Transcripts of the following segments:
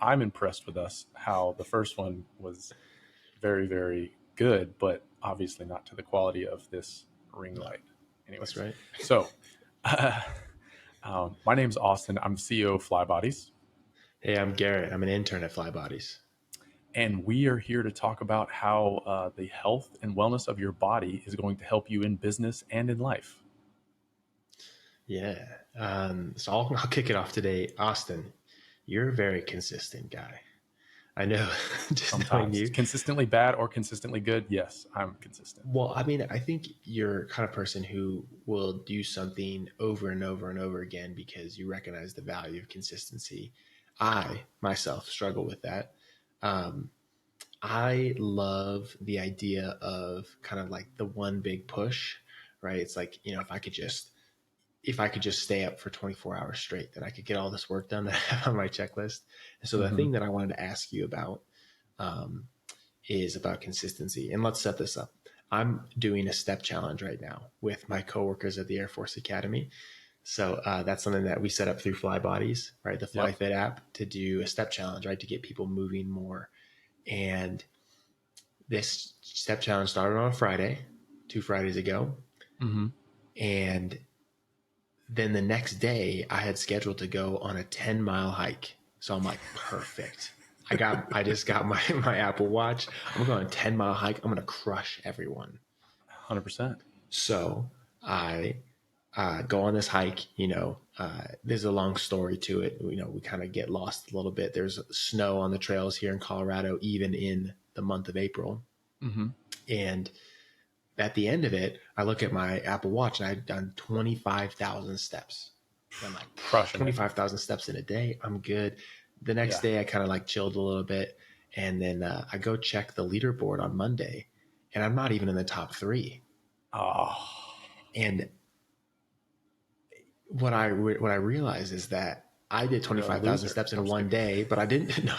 I'm impressed with us how the first one was very, very good, but obviously not to the quality of this ring No, light. that's Anyways, right. so my name's Austin. I'm CEO of Flybodies, Hey, I'm Garrett. I'm an intern at Flybodies. and we are here to talk about how the health and wellness of your body is going to help you in business and in life. Yeah. So I'll kick it off today. Austin, you're a very consistent guy. I know, just knowing Sometimes you. consistently bad or consistently good. Yes, I'm consistent. Well, I mean, I think you're kind of person who will do something over and over and over again because you recognize the value of consistency. I myself struggle with that. Um, I love the idea of kind of like the one big push, right? It's like, if I could just stay up for 24 hours straight, then I could get all this work done that I have on my checklist. And so the Mm-hmm. thing that I wanted to ask you about um, is about consistency. And let's set this up. I'm doing a step challenge right now with my coworkers at the Air Force Academy. So that's something that we set up through Flybodies, right? The Yep. FlyFit app to do a step challenge, right? To get people moving more. And this step challenge started on a Friday, 2 Fridays ago. Mm-hmm. And then the next day I had scheduled to go on a 10-mile hike. So I'm like, perfect. I just got my Apple Watch. I'm going on a 10-mile hike. I'm gonna crush everyone. 100%. So I go on this hike. There's a long story to it. We kind of get lost a little bit. There's snow on the trails here in Colorado, even in the month of April. Mm-hmm. And at the end of it, I look at my Apple Watch and I'd done 25,000 steps. And I'm like, Crushing it. 25,000 steps in a day. I'm good. The next Yeah. day, I kind of like chilled a little bit. And then I go check the leaderboard on Monday, and I'm not even in the top three. Oh, And what I realized is that I did you're a 25,000 loser. steps I'm in just one kidding. day, but I didn't. No,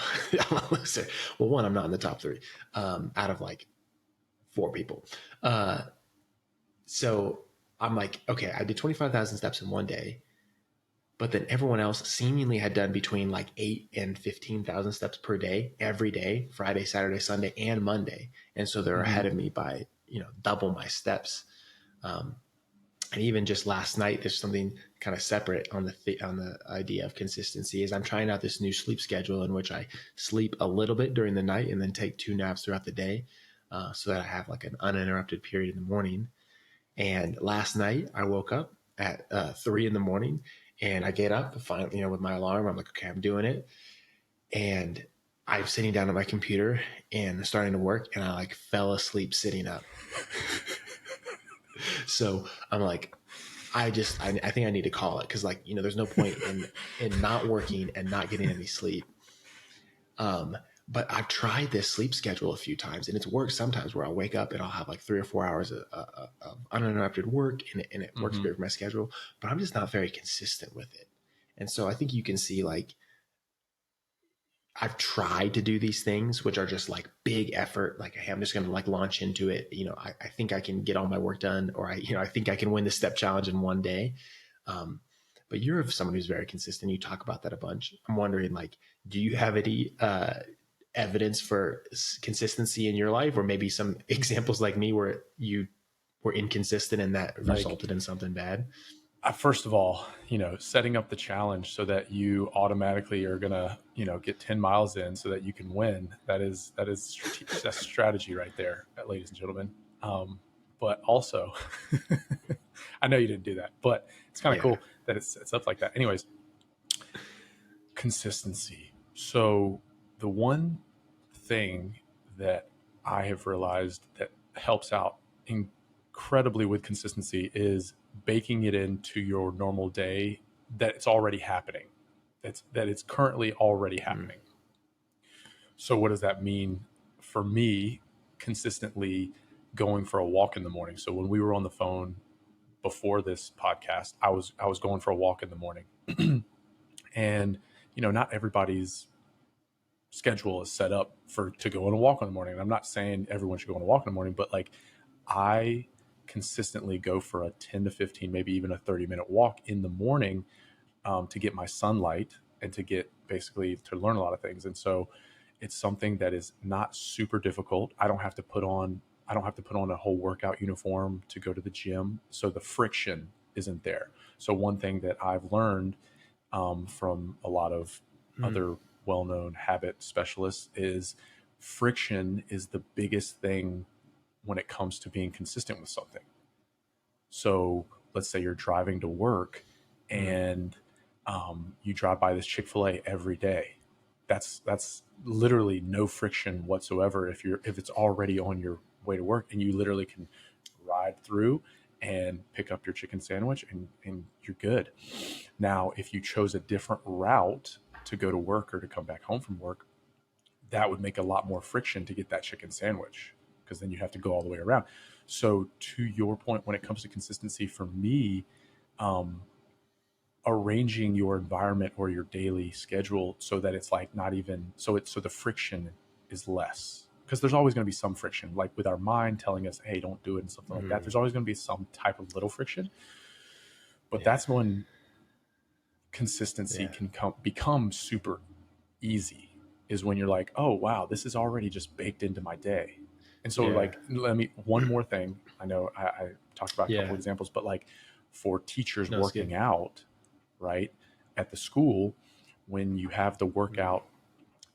I'm a loser. Well, one, I'm not in the top three out of like four people. So I'm like, okay, I did 25,000 steps in one day, but then everyone else seemingly had done between like 8 and 15,000 steps per day, every day, Friday, Saturday, Sunday, and Monday. And so they're Mm-hmm. ahead of me by, double my steps. Um, and even just last night, there's something kind of separate on the idea of consistency. Is I'm trying out this new sleep schedule in which I sleep a little bit during the night and then take 2 naps throughout the day, so that I have like an uninterrupted period in the morning. And last night I woke up at 3 in the morning, and I get up finally, with my alarm. I'm like, okay, I'm doing it, and I'm sitting down at my computer and starting to work, and I like fell asleep sitting up. So I'm like, I think I need to call it, because like, there's no point in not working and not getting any sleep. But I've tried this sleep schedule a few times, and it's worked sometimes where I'll wake up and I'll have like 3 or 4 hours of uninterrupted work, and it works Mm-hmm. great for my schedule, but I'm just not very consistent with it. And so I think you can see, like, I've tried to do these things, which are just like big effort. Like, hey, I'm just going to like launch into it. I think I can get all my work done, or I think I can win the step challenge in one day. Um, but you're someone who's very consistent. You talk about that a bunch. I'm wondering, like, do you have any evidence for consistency in your life, or maybe some examples like me where you were inconsistent and that Like, resulted in something bad? first of all, setting up the challenge so that you automatically are gonna, get 10 miles in so that you can win. That's strategy right there, ladies and gentlemen. But also, I know you didn't do that, but it's kind of Yeah. cool that it's up like that. Anyways, consistency. So the one thing that I have realized that helps out incredibly with consistency is baking it into your normal day, that it's already happening. That it's currently already Mm. happening. So what does that mean for me? Consistently going for a walk in the morning. So when we were on the phone before this podcast, I was going for a walk in the morning. And not everybody's schedule is set up for to go on a walk in the morning. And I'm not saying everyone should go on a walk in the morning, but like, I consistently go for a 10 to 15, maybe even a 30-minute walk in the morning, to get my sunlight and to get basically to learn a lot of things. And so it's something that is not super difficult. I don't have to put on a whole workout uniform to go to the gym. So the friction isn't there. So one thing that I've learned from a lot of Mm. other well-known habit specialists is friction is the biggest thing when it comes to being consistent with something. So let's say you're driving to work Mm. and you drive by this Chick-fil-A every day. That's literally no friction whatsoever if it's already on your way to work, and you literally can ride through and pick up your chicken sandwich and you're good. Now, if you chose a different route to go to work or to come back home from work, that would make a lot more friction to get that chicken sandwich because then you have to go all the way around. So to your point, when it comes to consistency for me, um, arranging your environment or your daily schedule so that it's like not even so the friction is less, because there's always going to be some friction, like with our mind telling us, hey, don't do it and something like that. Mm. There's always going to be some type of little friction, but Yeah. that's when consistency Yeah. can become super easy, is when you're like, oh wow, this is already just baked into my day. And so Yeah. like, let me one more thing. I know I talked about a couple Yeah. examples, but like for teachers No, it's good. working out, right, at the school, when you have the Mm. workout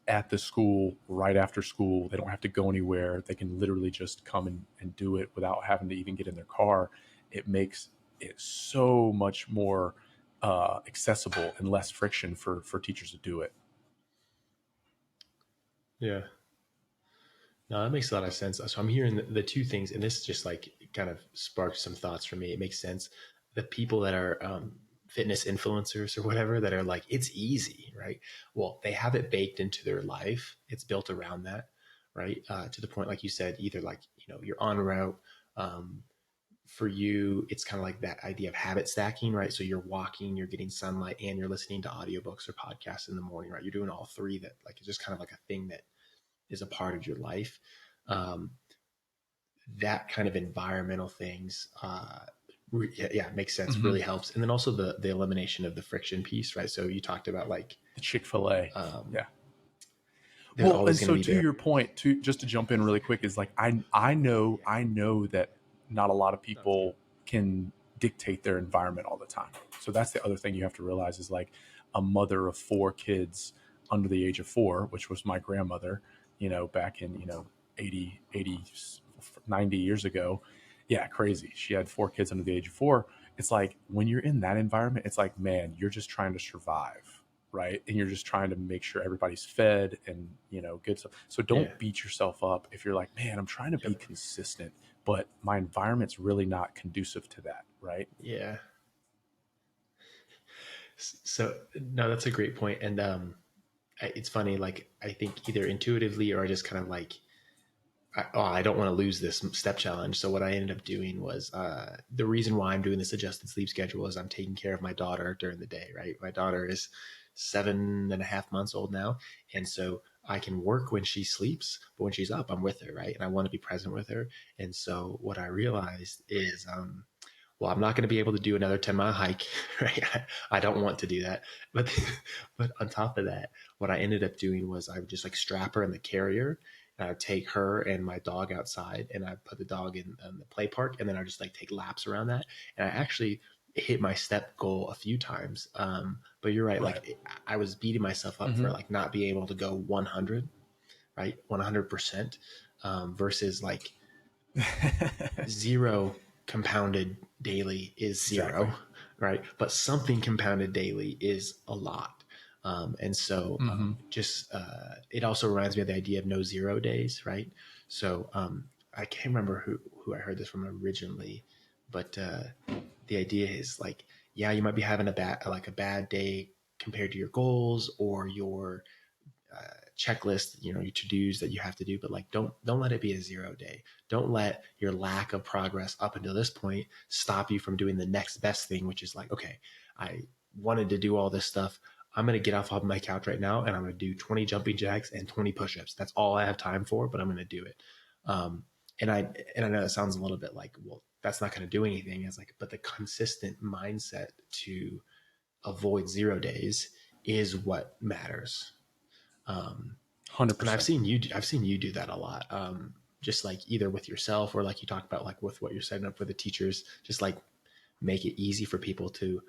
at the school right after school, they don't have to go anywhere, they can literally just come and do it without having to even get in their car. It makes it so much more accessible and less friction for teachers to do it. Yeah. No, that makes a lot of sense. So I'm hearing the two things, and this just like kind of sparked some thoughts for me. It makes sense. The people that are fitness influencers or whatever that are like, it's easy, right? Well, they have it baked into their life. It's built around that, right? To the point, like you said, either like, you're on route. Um, for you, it's kind of like that idea of habit stacking, right? So you're walking, you're getting sunlight, and you're listening to audiobooks or podcasts in the morning, right? You're doing all three that like, it's just kind of like a thing that is a part of your life. Um, that kind of environmental things, yeah, makes sense. Mm-hmm. Really helps. And then also the elimination of the friction piece, right? So you talked about like, The Chick-fil-A. um, Yeah. there's Well, and always going to so be to there. your point, to just to jump in really quick, is like I know that not a lot of That's good. people can dictate their environment all the time. So that's the other thing you have to realize, is like a mother of four kids under the age of four, which was my grandmother, back in, 80, 80, 90 years ago. Yeah, crazy. She had four kids under the age of four. It's like when you're in that environment, it's like, man, you're just trying to survive, right? And you're just trying to make sure everybody's fed and, good stuff. So Yeah. don't beat yourself up if you're like, man, I'm trying to be Yep. consistent, but my environment's really not conducive to that, right? Yeah. So no, that's a great point. And it's funny, like I think either intuitively or just kind of like, I don't want to lose this step challenge. So what I ended up doing was, the reason why I'm doing this adjusted sleep schedule is I'm taking care of my daughter during the day, right? My daughter is 7.5 months old now. And so I can work when she sleeps, but when she's up, I'm with her, right? And I want to be present with her. And so what I realized is, well, I'm not going to be able to do another 10-mile hike, right? I don't want to do that. But, but on top of that, what I ended up doing was I would just like strap her in the carrier, and I would take her and my dog outside, and I put the dog in the play park, and then I just like take laps around that. And I actually hit my step goal a few times. But you're right. Right. Like I was beating myself up Mm-hmm. for like not being able to go 100, right? 100%, versus like zero compounded daily is Exactly. zero, right? But something compounded daily is a lot. And so Mm-hmm. just it also reminds me of the idea of no zero days, right? So I can't remember who I heard this from originally, but the idea is like, yeah, you might be having a bad day compared to your goals or your checklist, your to-dos that you have to do, but like don't let it be a 0 day. Don't let your lack of progress up until this point stop you from doing the next best thing, which is like, okay, I wanted to do all this stuff. I'm going to get off of my couch right now and I'm going to do 20 jumping jacks and 20 push-ups. That's all I have time for, but I'm going to do it. Um, and I know that sounds a little bit like, well, that's not going to do anything. It's like, but the consistent mindset to avoid 0 days is what matters. And 100%. I've seen you do that a lot. Just like either with yourself or like you talk about like with what you're setting up for the teachers, just like make it easy for people to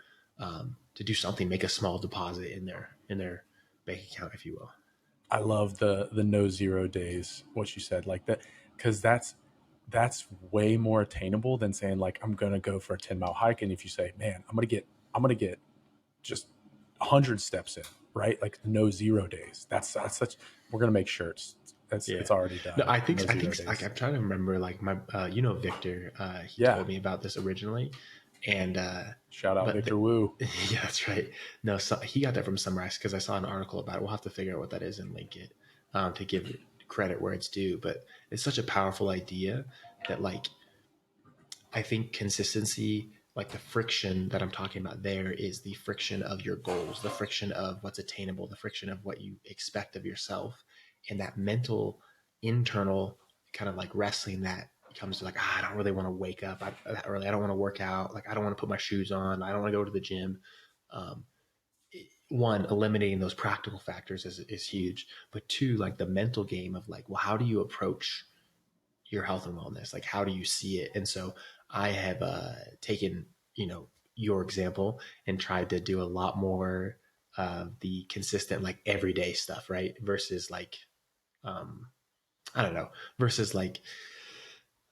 do something, make a small deposit in their bank account, if you will. I love the no 0 days, what you said, like that, because that's way more attainable than saying like I'm gonna go for a 10-mile hike. And if you say, man, I'm gonna get just 100 steps in, right? Like no 0 days. That's such. We're gonna make shirts. That's Yeah. it's already No, done. No I zero think like days. I'm trying to remember like my Victor, he Yeah. told me about this originally, and Shout out but Victor Wu. yeah, that's right. No, so he got that from Sunrise because I saw an article about it. We'll have to figure out what that is and link it to give credit where it's due. But it's such a powerful idea that like I think consistency, like the friction that I'm talking about there, is the friction of your goals, the friction of what's attainable, the friction of what you expect of yourself, and that mental, internal kind of like wrestling that comes to like, I don't really want to wake up that early. I don't want to work out. Like, I don't want to put my shoes on. I don't want to go to the gym. Um, One, eliminating those practical factors is huge. But two, like the mental game of like, well, how do you approach your health and wellness? Like, how do you see it? And so I have taken, your example and tried to do a lot more the consistent, like everyday stuff, right? Versus like, um, I don't know, versus like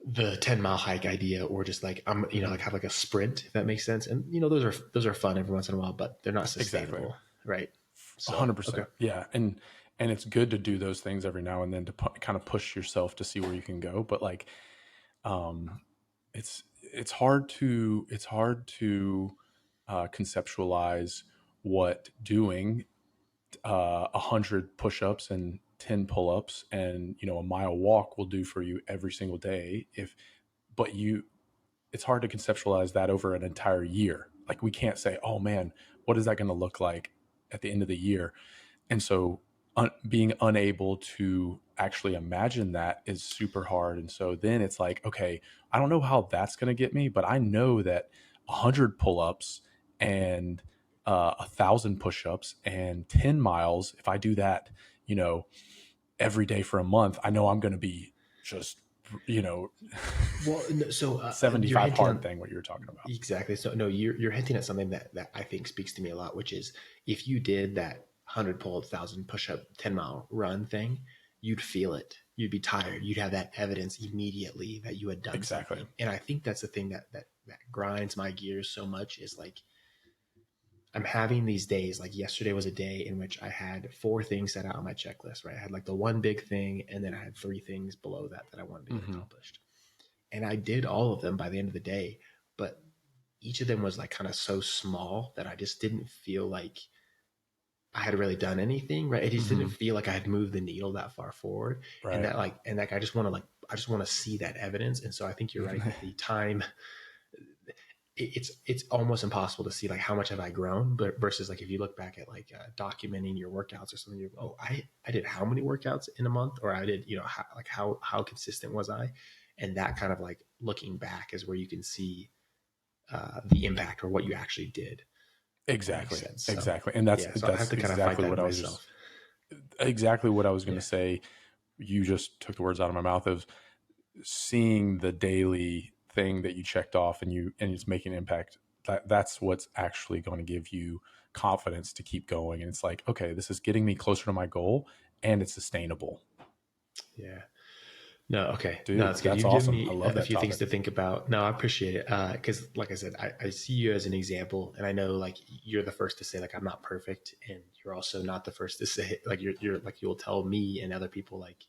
the 10-mile hike idea, or just like Mhm. like have like a sprint, if that makes sense. And those are fun every once in a while, but they're not Exactly. sustainable, right? So okay. 100%. Yeah. And it's good to do those things every now and then to kind of push yourself to see where you can go. But like, um, it's hard to conceptualize what doing 100 push-ups and 10 pull-ups and a mile walk will do for you every single day. If but you It's hard to conceptualize that over an entire year. Like we can't say, oh man, what is that going to look like at the end of the year? And so being unable to actually imagine that is super hard. And so then it's like, okay, I don't know how that's going to get me, but I know that 100 pull-ups and 1,000 push-ups and 10 miles, if I do that, you know, every day for a month, I know I'm going to be just, you know, Well, no, so you're 75 hinting hard on thing, what you were talking about. exactly. So no, you're hinting at something that I think speaks to me a lot, which is if you did that 100 pull, 1,000 push-up, 10-mile run thing, you'd feel it. You'd be tired. You'd have that evidence immediately that you had done Exactly. something. And I think that's the thing that grinds my gears so much is like I'm having these days. Like yesterday was a day in which I had 4 things set out on my checklist. Right, I had like the one big thing, and then I had 3 things below that I wanted to get Hmm. accomplished, and I did all of them by the end of the day. But each of them was like kind of so small that I just didn't feel like I had really done anything, right? It just didn't Hmm. feel like I had moved the needle that far forward. And Right. that I just want to I just want to see that evidence. And so I think you're right that the time it's almost impossible to see like how much have I grown, but versus like if you look back at like documenting your workouts or something, you go, oh, I did how many workouts in a month, or I did, how consistent was I? And that kind of like looking back is where you can see the impact or what you actually did. If that makes Exactly. sense. So Exactly. And that's yeah, so I have that's to kind of fight exactly that what in I was just myself. exactly what I was going to Yeah. say. You just took the words out of my mouth of seeing the daily thing that you checked off and it's making an impact. That's what's actually going to give you confidence to keep going. And it's like, okay, this is getting me closer to my goal and it's sustainable. Yeah. No, okay. No, Dude, that's good. that's You've given awesome. I me love a that few things topic. to think about. No, I appreciate it. Cause like I said, I see you as an example, and I know like you're the first to say like I'm not perfect, and you're also not the first to say like you're like you'll tell me and other people like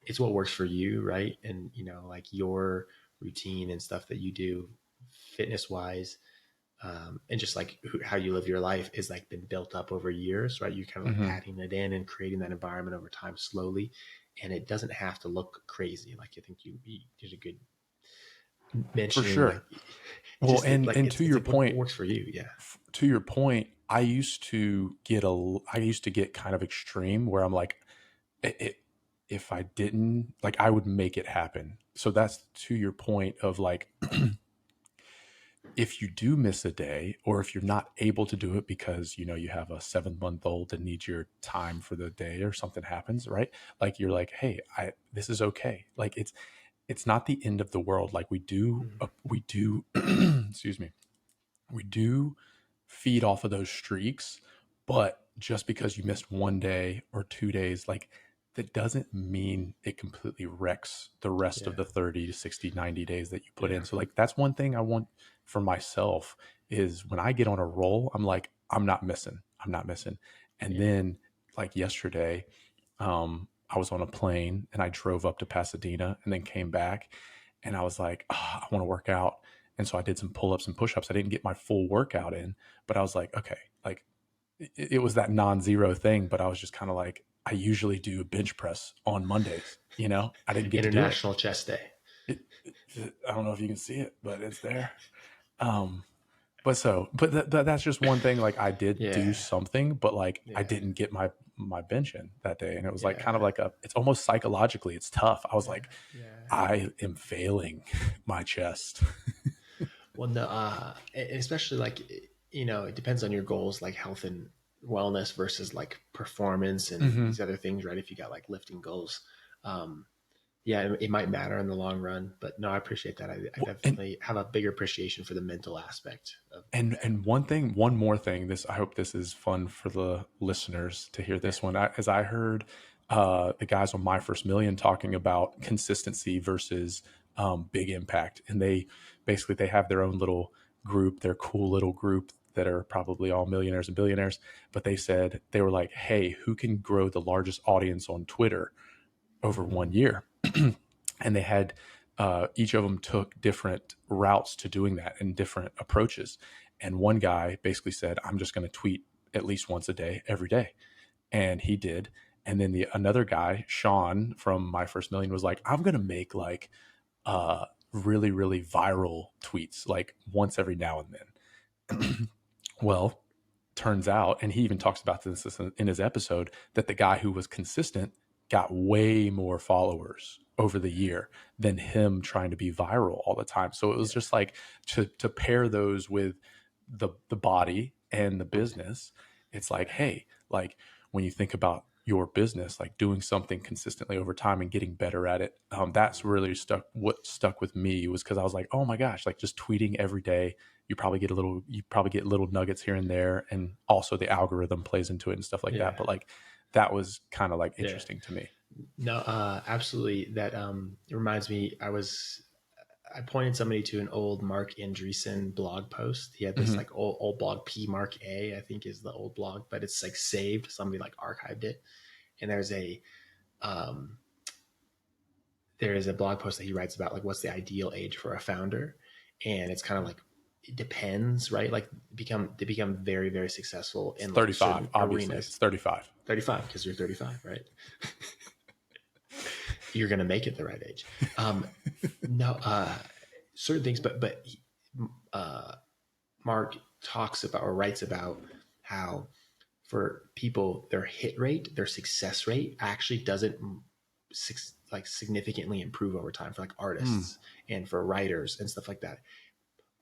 it's what works for you, right? And like your routine and stuff that you do fitness wise, and just like how you live your life is like been built up over years, right? You're kind of like Hmm. adding it in and creating that environment over time slowly, and it doesn't have to look crazy. Like I think you did a good For mentioning, like sure. Well, and it's like what works for you. Yeah, to your point, I used to get kind of extreme where I'm like, it, if I didn't like, I would make it happen. So that's to your point of like, if you do miss a day, or if you're not able to do it because you have a 7-month-old that needs your time for the day, or something happens, right? Like you're like, hey, I this is okay. Like it's not the end of the world. Like we do excuse me, we do feed off of those streaks, but just because you missed 1 day or 2 days, like that doesn't mean it completely wrecks the rest of Yeah. the 30 to 60, 90 days that you put Yeah. in. So like that's one thing I want for myself, is when I get on a roll, I'm like, I'm not missing. I'm not missing. And Yeah. then like yesterday, I was on a plane and I drove up to Pasadena and then came back, and I was like, oh, I want to work out. And so I did some pull-ups and push-ups. I didn't get my full workout in, but I was like, okay, like it was that non-zero thing, but I was just kind of like, I usually do a bench press on Mondays. I didn't get to do it. International Chest Day. I don't know if you can see it, but it's there. Um, but that's just one thing. Like I did do Yeah. something, but like I Yeah. didn't get my bench in that day, and it was like kind of Yeah. like it's almost psychologically, it's tough. I was Yeah. like, Yeah. I am failing my chest. Well, no, especially like, it depends on your goals, like health and wellness versus like performance and Hmm. these other things, right? If you got like lifting goals, yeah, it might matter in the long run. But no, I appreciate that. I Well, and definitely have a bigger appreciation for the mental aspect of And that. and one more thing. This, I hope this is fun for the listeners to hear Yeah. this one. As I heard the guys on My First Million talking about consistency versus big impact, and they have their own little group, their cool little group that are probably all millionaires and billionaires. But they said, they were like, "Hey, who can grow the largest audience on Twitter over Mm-hmm. 1 year?" And they had each of them took different routes to doing that and different approaches. And one guy basically said, I'm just going to tweet at least once a day, every day. And he did. And then the another guy, Sean from My First Million, was like, I'm going to make like really, really viral tweets, like once every now and then. Well, turns out, and he even talks about this in his episode, that the guy who was consistent got way more followers over the year than him trying to be viral all the time. So it was Yeah. just like to pair those with the body and the business. It's like, Yeah. hey, like when you think about your business, like doing something consistently over time and getting better at it, that's really what stuck with me, was because I was like, oh my gosh, like just tweeting every day, you probably get little nuggets here and there, and also the algorithm plays into it and stuff like Yeah. that. But like that was kind of like Yeah. interesting to me. No, absolutely. That it reminds me. I pointed somebody to an old Mark Andreessen blog post. He had this Hmm. like old blog, P Mark A, I think is the old blog, but it's like saved. Somebody like archived it, and um, there is a blog post that he writes about like what's the ideal age for a founder, and it's kind of like it depends, right? Like they become very very successful It's in like 35, certain obviously. arenas. It's 35. 35 because you're 35, right? You're gonna make it the right age. No, certain things, but uh, Mark talks about or writes about how for people their hit rate, their success rate actually doesn't like significantly improve over time for like Mm, artists and for writers and stuff like that.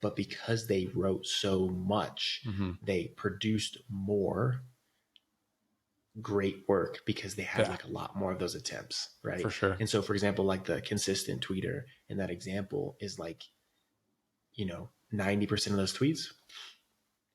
But because they wrote so much, hmm. they produced more great work because they had Yeah, like a lot more of those attempts, for right? sure. And so, for example, like the consistent tweeter in that example is like, 90% of those tweets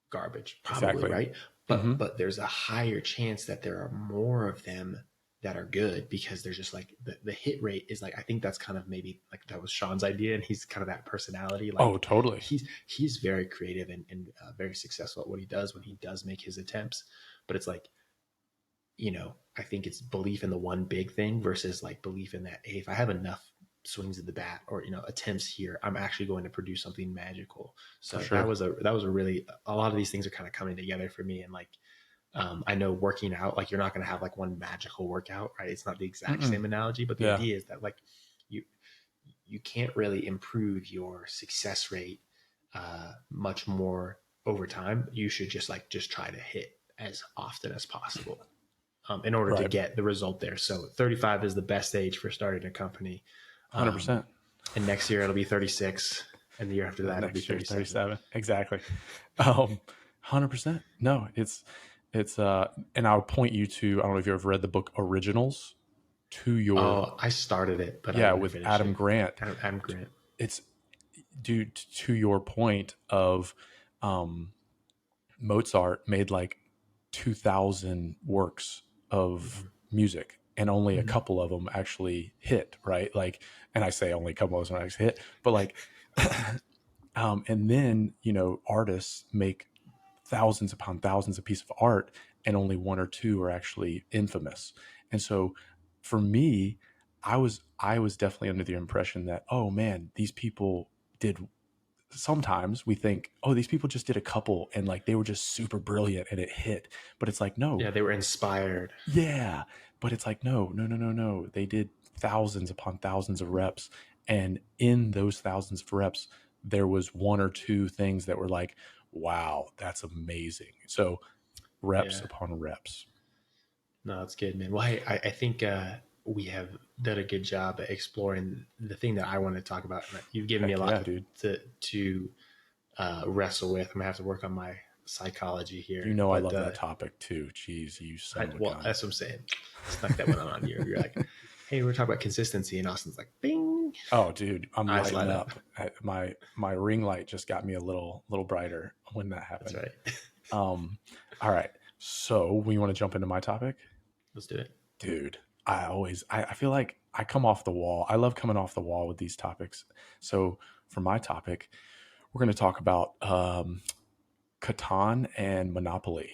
garbage, probably, Exactly. right? Hmm. But there's a higher chance that there are more of them that are good because there's just like the hit rate is like, I think that's kind of maybe like that was Sean's idea, and he's kind of that personality. Oh, Like totally. he's very creative and very successful at what he does when he does make his attempts. But it's like, I think it's belief in the one big thing versus like belief in that, hey, if I have enough swings of the bat or attempts here, I'm actually going to produce something magical. For So that sure. was a really, a lot of these things are kind of coming together for me. And like, I know working out, like you're not going to have like one magical workout, right? It's not the exact Mm-mm. same analogy, but the Yeah, idea is that like you you can't really improve your success rate much more over time. You should just try to hit as often as possible in order to right. get the result there. So 35 is the best age for starting a company. Um, 100%. and next year it'll be 36. And the year after The that, it'll be next year's 37. 37. Exactly. 100%. No, it's and I'll point you to, I don't know if you've ever read the book Originals, to your, Oh, I started it, but I yeah, didn't with finish Adam it. Grant. Adam Grant. It's due to your point of um Mozart made like 2,000 works of Mm-hmm. music, and only a Mm-hmm. couple of them actually hit, right? Like, and I say only a couple of them actually hit, but like, and then, artists make thousands upon thousands of pieces of art, and only one or two are actually infamous. And so for me, I was definitely under the impression that, oh man, these people did, sometimes we think, oh, these people just did a couple and like they were just super brilliant and it hit. But it's like, no, Yeah, they were inspired. yeah. But it's like, no, no, no, no, no. They did thousands upon thousands of reps. And in those thousands of reps, there was one or two things that were like, wow, that's amazing. So reps Yeah. upon reps. No, that's good, man. Well, I think we have done a good job at exploring the thing that I want to talk about. You've given me a Heck lot yeah, dude. to wrestle with. I'm gonna have to work on my psychology You here. know I But love that topic too. Jeez, you son of a well, gun. that's what I'm saying. Snuck that one on you. You're like, hey, we're talking about consistency, and Austin's like, bing, Oh, dude, I'm eyes lighting light up. up. My ring light just got me a little brighter when that That's happened. right. Um, all right. So we want to jump into my topic, Let's do it. dude. I feel like I come off the wall. I love coming off the wall with these topics. So for my topic, we're going to talk about Catan and Monopoly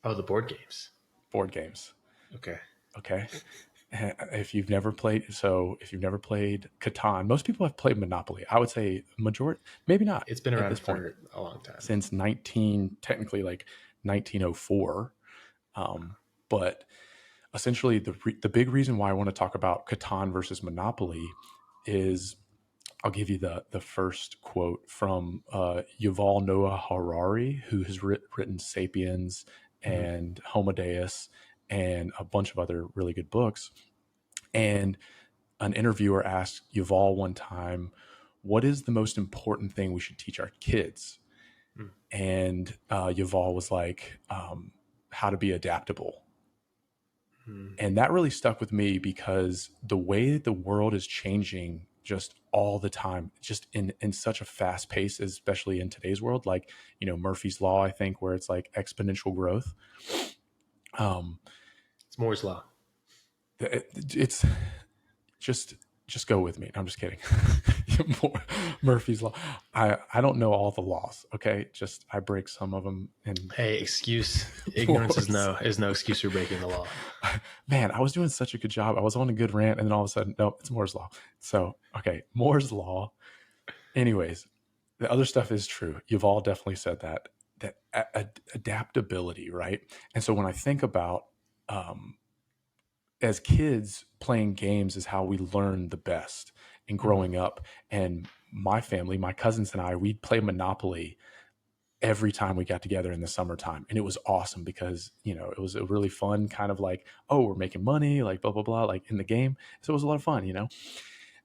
Oh, the board games. board games. Okay. Okay. If you've never played Catan, most people have played Monopoly. I would say majority, maybe not It's been at around this point, for a long time. since technically like 1904. But essentially, the big reason why I want to talk about Catan versus Monopoly is, I'll give you the first quote from Yuval Noah Harari, who has written *Sapiens* Mm-hmm. and *Homo Deus* and a bunch of other really good books. And an interviewer asked Yuval one time, "What is the most important thing we should teach our kids?" And Yuval was like, "How to be adaptable." Mm-hmm. And that really stuck with me because the way the world is changing just all the time, just in such a fast pace, especially in today's world, like, Murphy's Law, I think, where it's like exponential growth. Um, It's Moore's law. it's just just go with me. I'm just kidding. Murphy's Law. I don't know all the laws. Okay, just I break some of them. And Hey, excuse. Ignorance is Moore's, no excuse for breaking the law. man, I was doing such a good job. I was on a good rant, and then all of a sudden, nope, it's Moore's Law. So, okay, Moore's Law. Anyways, the other stuff is true. You've all definitely said that adaptability, right? And so when I think about, um, as kids, playing games is how we learn the best. And Mm-hmm. growing up, and my family, my cousins and I, we'd play Monopoly every time we got together in the summertime. And it was awesome because, it was a really fun kind of like, oh, we're making money, like blah, blah, blah, like in the game. So it was a lot of fun.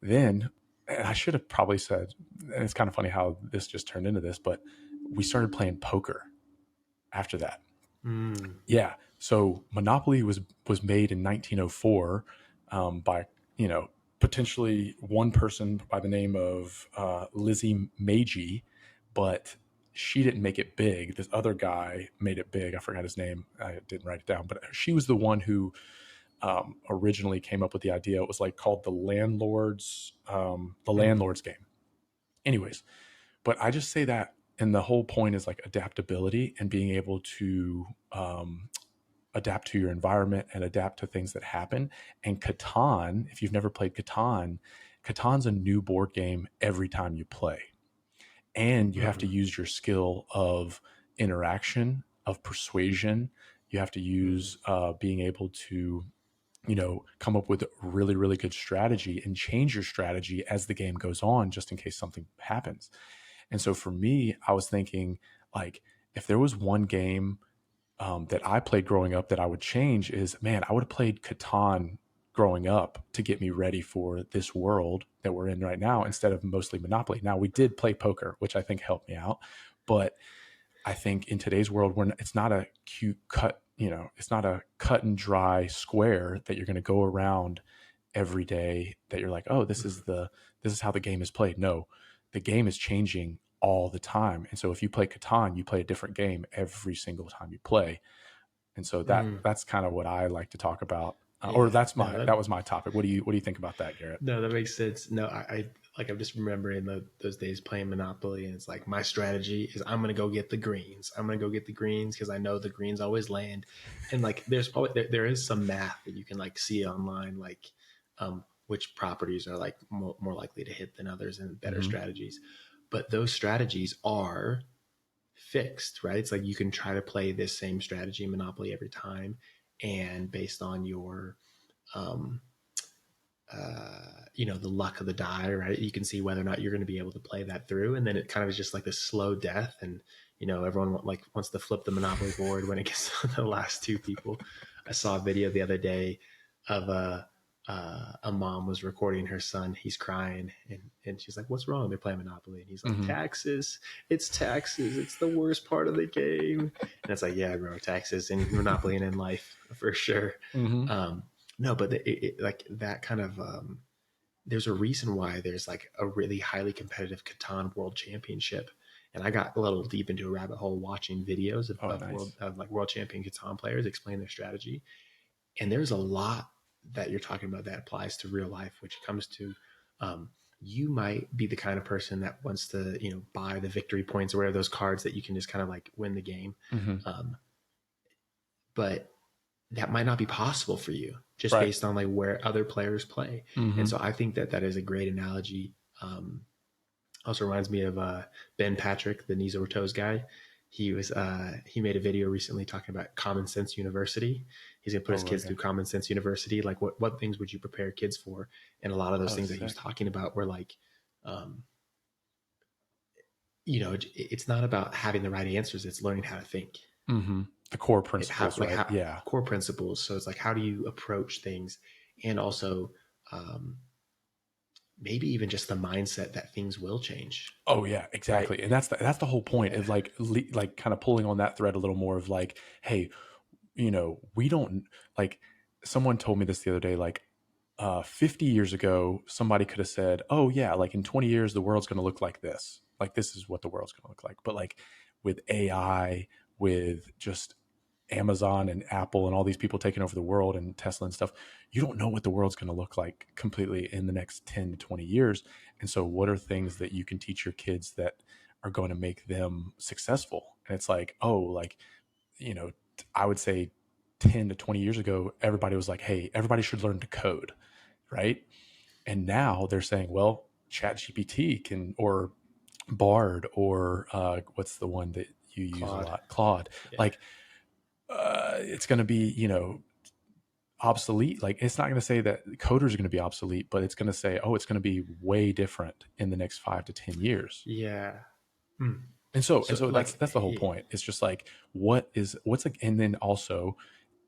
Then, and I should have probably said, and it's kind of funny how this just turned into this, but we started playing poker after that. Mm. Yeah. So Monopoly was made in 1904 by, potentially one person by the name of Lizzie Meiji, but she didn't make it big. This other guy made it big. I forgot his name. I didn't write it down, but she was the one who originally came up with the idea. It was like called the Mm. landlord's game. Anyways, but I just say that, and the whole point is like adaptability and being able to adapt to your environment and adapt to things that happen. And Catan, if you've never played Catan, Catan's a new board game every time you play. And you have to Mm. use your skill of interaction, of persuasion. You have to Mm. use being able to, come up with really, really good strategy and change your strategy as the game goes on, just in case something happens. And so for me, I was thinking, like, if there was one game that I played growing up that I would change, is, man, I would have played Catan growing up to get me ready for this world that we're in right now instead of mostly Monopoly. Now, we did play poker, which I think helped me out, but I think in today's world, it's not a cute cut, it's not a cut and dry square that you're going to go around every day that you're like, oh, this is how the game is played. No, the game is changing all the time. And so if you play Catan, you play a different game every single time you play. And so that's kind of what I like to talk about. Or Yeah, no, that was my topic. What do you think about that, Garrett? no, that makes sense. No, I like, I'm just remembering those days playing Monopoly, and it's like my strategy is I'm gonna go get the greens. I'm gonna go get the greens because I know the greens always land. And like, there's probably there is some math that you can like see online, like which properties are like more likely to hit than others and better Mm-hmm. strategies. But those strategies are fixed, right? It's like you can try to play this same strategy in Monopoly every time, and based on your um, the luck of the die, right? You can see whether or not you're going to be able to play that through, and then it kind of is just like this slow death, and everyone like wants to flip the Monopoly board when it gets to the last two people. I saw a video the other day of a mom was recording her son. He's crying, and she's like, "What's wrong?" They're playing Monopoly, and he's like, Mm-hmm. "Taxes. It's taxes. It's the worst part of the game." And it's like, yeah, bro, taxes in Monopoly and in life for sure. Mm-hmm. Um, no, but like that kind of there's a reason why there's like a really highly competitive Catan World Championship, and I got a little deep into a rabbit hole watching videos Oh, nice. of like world champion Catan players explain their strategy, and there's a lot that you're talking about that applies to real life, which comes to um, you might be the kind of person that wants to buy the victory points or whatever, those cards that you can just kind of like win the game, Mm-hmm. um, but that might not be possible for you just Right. based on like where other players play. And Mm-hmm. so I think that is a great analogy. Also reminds me of Ben Patrick, the knees over toes guy. He made a video recently talking about Common Sense University. He's gonna put Oh, his kids okay. through Common Sense University. Like what things would you prepare kids for? And a lot of those Oh, things that he was sick. talking about were like, um, it's not about having the right answers. It's learning how to think. Mm-hmm. The core How principles, like right? how Yeah. core principles. So it's like, how do you approach things, and also um, maybe even just the mindset that things will change, Oh yeah, right? exactly. And that's the whole point Yeah. of like kind of pulling on that thread a little more of like, hey, we don't like someone told me this the other day, like 50 years ago, somebody could have said, oh yeah, like in 20 years, the world's going to look like this. Like this is what the world's going to look like. But like with AI, with just Amazon and Apple and all these people taking over the world and Tesla and stuff, you don't know what the world's going to look like completely in the next 10 to 20 years. And so, what are things that you can teach your kids that are going to make them successful? And it's like, oh, like, you know, I would say 10 to 20 years ago, everybody was like, hey, everybody should learn to code, right? And now they're saying, well, ChatGPT can, or Bard, or what's the one that you use a Claude. lot? Claude. Yeah. Like, it's going to be, obsolete. Like, it's not going to say that coders are going to be obsolete, but it's going to say, oh, it's going to be way different in the next 5 to 10 years. Yeah. Hmm. And so So that's the whole point. It's just like, what's like, and then also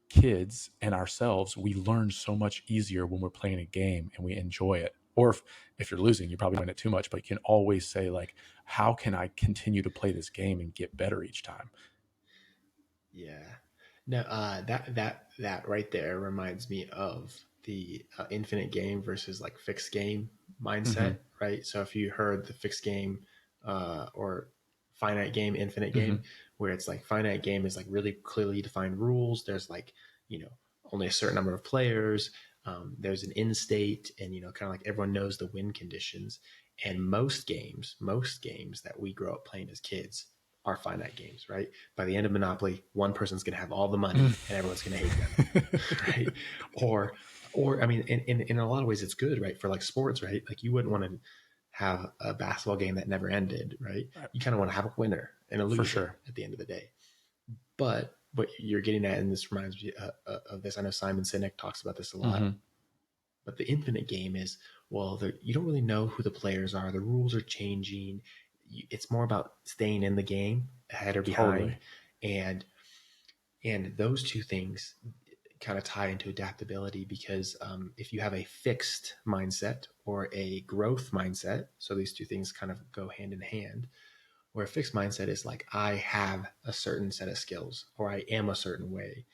kids and ourselves, we learn so much easier when we're playing a game and we enjoy it. Or if you're losing, you're probably doing it too much, but you can always say like, how can I continue to play this game and get better each time? yeah. No, that right there reminds me of the infinite game versus like fixed game Mm-hmm. mindset, right? So if you heard the fixed game or finite game, infinite Mm-hmm. game, where it's like finite game is like really clearly defined rules. There's like you know only a certain number of players. There's an end state, and kind of like everyone knows the win conditions. And most games that we grow up playing as kids are finite games, right? By the end of Monopoly, one person's going to have all the money and everyone's going to hate them, right? Or I mean, in a lot of ways, it's good, right? For like sports, right? Like you wouldn't want to have a basketball game that never ended, right? You kind of want to have a winner and a For loser sure. at the end of the day. But what you're getting at, and this reminds me of this. I know Simon Sinek talks about this a lot. Mm-hmm. But the infinite game is, well, you don't really know who the players are. The rules are changing. It's more about staying in the game, ahead or behind, Totally. and those two things kind of tie into adaptability because if you have a fixed mindset or a growth mindset, so these two things kind of go hand in hand, where a fixed mindset is like, I have a certain set of skills or I am a certain way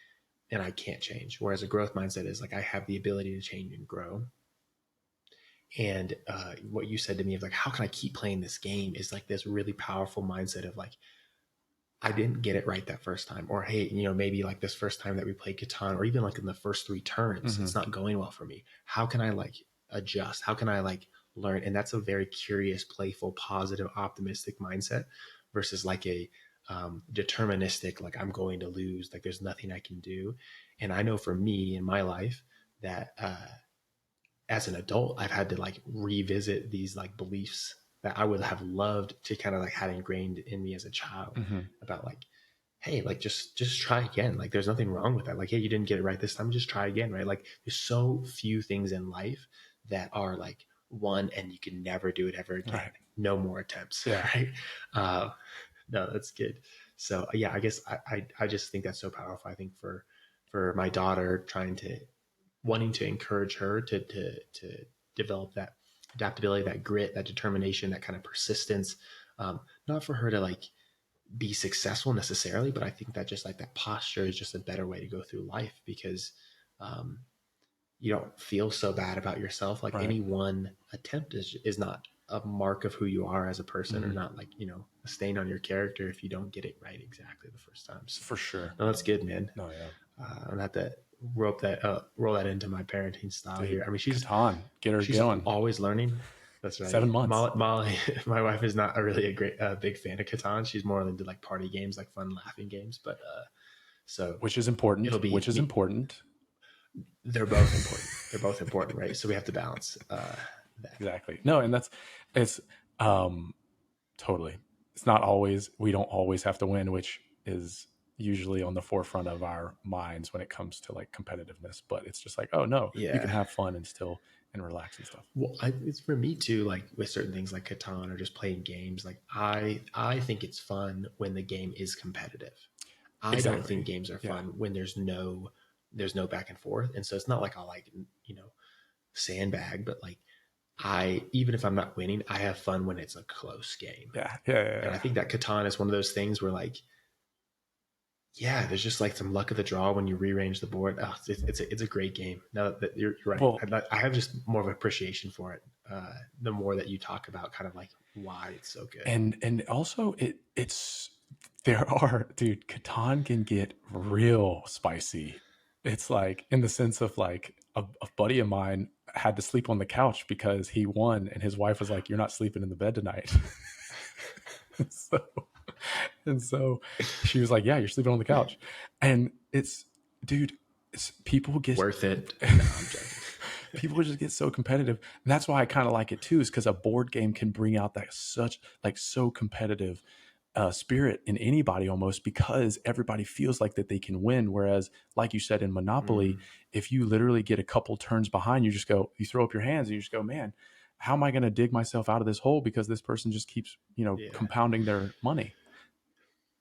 and I can't change. Whereas a growth mindset is like, I have the ability to change and grow. And what you said to me of like, how can I keep playing this game is like this really powerful mindset of like, I didn't get it right that first time, or hey, maybe like this first time that we played Catan, or even like in the first 3 turns, Mm-hmm. it's not going well for me. How can I like adjust? How can I like learn? And that's a very curious, playful, positive, optimistic mindset versus like a deterministic, like I'm going to lose, like there's nothing I can do. And I know for me in my life that as an adult, I've had to like revisit these like beliefs that I would have loved to kind of like had ingrained in me as a child Mm-hmm. about like, hey, like just try again. Like there's nothing wrong with that. Like, hey, you didn't get it right this time, just try again, right? Like there's so few things in life that are like one and you can never do it ever again. Right. No more attempts, Yeah. right? Uh, no, that's good. So yeah, I guess I just think that's so powerful. I think for my daughter, wanting to encourage her to develop that adaptability, that grit, that determination, that kind of persistence. Not for her to like be successful necessarily, but I think that just like that posture is just a better way to go through life because um, you don't feel so bad about yourself. Like Right. any one attempt is not a mark of who you are as a person, or Mm-hmm. not like a stain on your character if you don't get it right exactly the first time. So For sure. no, that's good, man. No, yeah. I'm gonna have to roll that into my parenting style Dude, here. I mean, Catan, get her she's going. always learning. That's right. 7 months. Molly, my wife is not a really big fan of Catan. She's more into like party games, like fun laughing games. But so Which is important. it'll be Which is me. important. They're both important. They're both important, right? So we have to balance that. Exactly. No, and it's um totally. It's not always, we don't always have to win, which is usually on the forefront of our minds when it comes to like competitiveness. But it's just like, oh no, you can Yeah. have fun and still and relax and stuff. Well, it's for me too. Like with certain things like Catan or just playing games. Like I think it's fun when the game is competitive. I don't think Exactly. games are Yeah. fun when there's no back and forth. And so it's not like I'll like sandbag, but like I even if I'm not winning, I have fun when it's a close game. Yeah. Yeah. Yeah. And I Yeah. think that Catan is one of those things where like yeah, there's just like some luck of the draw when you rearrange the board. Oh, it's a great game. Now that you're right, Well, I have just more of appreciation for it. The more that you talk about kind of like why it's so good. and also it's there are, dude, Catan can get real spicy. It's like in the sense of like a buddy of mine had to sleep on the couch because he won and his wife was like, you're not sleeping in the bed tonight. so and so she was like, yeah, you're sleeping on the couch. And it's, dude, people get Worth it. No, I'm joking. people just get so competitive, and that's why I kind of like it too, is because a board game can bring out that such like so competitive spirit in anybody almost, because everybody feels like that they can win. Whereas like you said in Monopoly, Mm, if you literally get a couple turns behind, you throw up your hands and you just go, man, how am I going to dig myself out of this hole because this person just keeps yeah. compounding their money.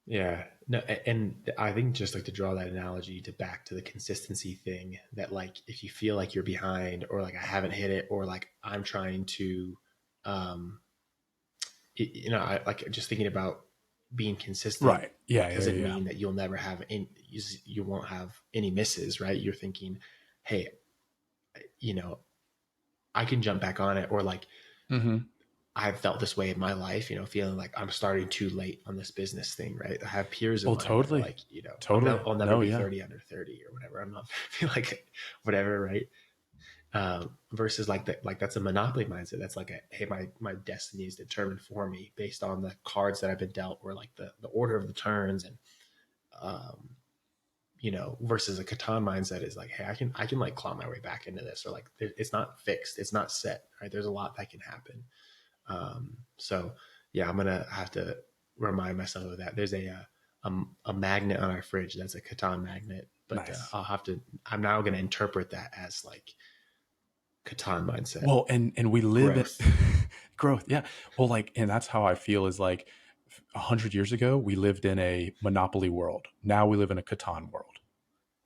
Yeah. No, and I think just like to draw that analogy to back to the consistency thing that like if you feel like you're behind or like I haven't hit it or like I'm trying to um I like just thinking about being consistent Right. Yeah. Yeah. doesn't Yeah. mean that you'll never have any you won't have any misses, right? You're thinking, hey, you know, I can jump back on it or like Mm-hmm. I've felt this way in my life, feeling like I'm starting too late on this business thing, right? I have peers of Well, mine that are totally. like, Totally. I'll never No. be Yeah. 30 under 30 or whatever. I'm not feel like whatever, right? Versus like that, like that's a monopoly mindset. That's like hey, my destiny is determined for me based on the cards that I've been dealt, or like the order of the turns, and um, versus a Catan mindset is like, hey, I can like claw my way back into this, or like it's not fixed, it's not set, right? There's a lot that can happen. So yeah, I'm gonna have to remind myself of that. There's a magnet on our fridge that's a Catan magnet, but Nice. I'm now gonna interpret that as like Catan mindset Well, and we live at growth. growth. Yeah. Well, like, and that's how I feel is like 100 years ago, we lived in a Monopoly world. Now we live in a Catan world.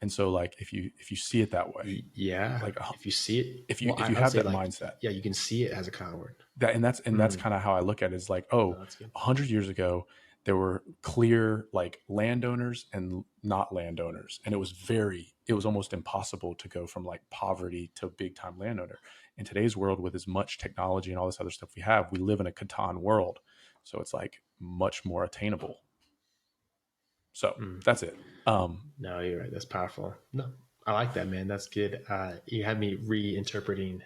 And so like if you see it that way, Yeah. like If you see it, well, if you I would have say that like, mindset, yeah, you can see it as a coward. that and that's kind of how I look at it, is like, No, oh, that's good. 100 years ago there were clear like landowners and not landowners, and it was almost impossible to go from like poverty to big time landowner. In today's world, with as much technology and all this other stuff we have, we live in a Catan world, so it's like much more attainable. So Mm. that's it. No, you're right. That's powerful. No, I like that, man. That's good. You had me reinterpreting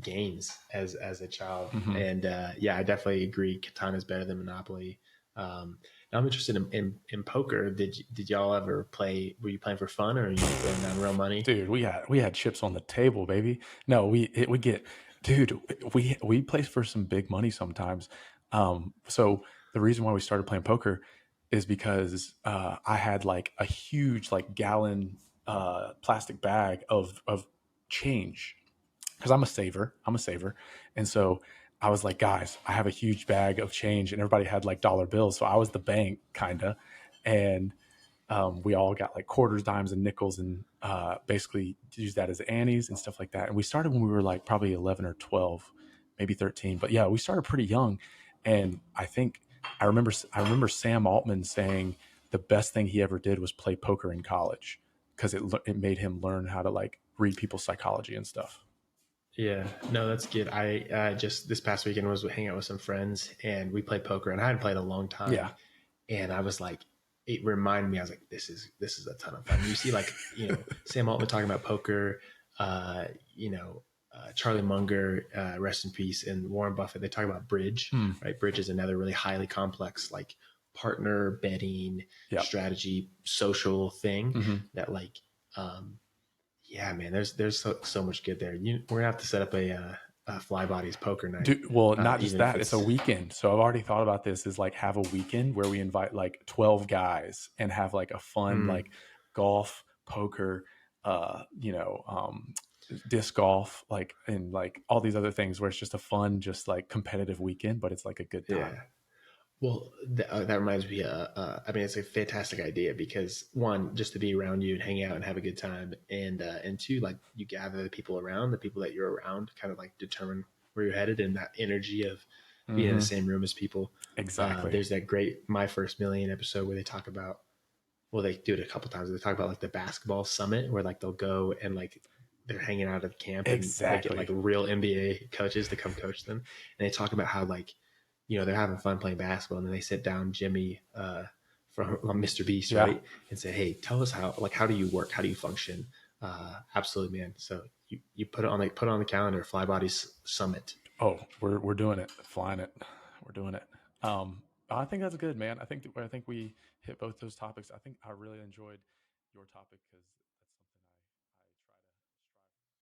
games as a child, mhm. and yeah, I definitely agree. Catan is better than Monopoly. Now I'm interested in poker. Did y'all ever play? Were you playing for fun, or are you throwing down real money? Dude, we had chips on the table, baby. No, we get, dude, we play for some big money sometimes. So the reason why we started playing poker is because I had like a huge like gallon plastic bag of change, because I'm a saver, and so I was like, guys, I have a huge bag of change, and everybody had like dollar bills, so I was the bank kinda, and we all got like quarters, dimes, and nickels, and basically use that as annies and stuff like that. And we started when we were like probably 11 or 12, maybe 13. But yeah, we started pretty young. And I think I remember Sam Altman saying the best thing he ever did was play poker in college, because it made him learn how to like read people's psychology and stuff. Yeah, no, that's good. I just this past weekend was hanging out with some friends and we played poker and I hadn't played a long Yeah. time and I was like, it reminded me, I was like, this is a ton of fun. You see, like, Sam Altman talking about poker, uh, Charlie Munger, rest in peace, and Warren Buffett. They talk about bridge, Mm. right? Bridge is another really highly complex, like partner betting Yep. strategy, social thing Mm-hmm. that like, um, yeah, man, there's so much good there. We're gonna have to set up a Fly Bodies poker night, Dude, well, not just even if that, it's a it's weekend. So I've already thought about this, is like have a weekend where we invite like 12 guys and have like a fun mm, like golf, poker, disc golf, like, and like all these other things where it's just a fun, just like competitive weekend, but it's like a good yeah. time. Well, that reminds me. I mean, it's a fantastic idea because one, just to be around you and hang out and have a good time, and two, like you gather the people around, the people that you're around, kind of like determine where you're headed, and that energy of being in the Mm-hmm. same room as people. Exactly. There's that great My First Million episode where they talk about, well, they do it a couple times. They talk about like the basketball summit where like they'll go and like they're hanging out at the camp and they get like Exactly. real NBA coaches to come coach them. And they talk about how like, they're having fun playing basketball and then they sit down Jimmy from Mr. Beast, Yeah. right? And say, hey, tell us how do you work? How do you function? Absolutely, man. So you put it on the calendar, Fly Bodies Summit. Oh, we're doing it, flying it. We're doing it. I think that's good, man. I think we hit both those topics. I think I really enjoyed your topic because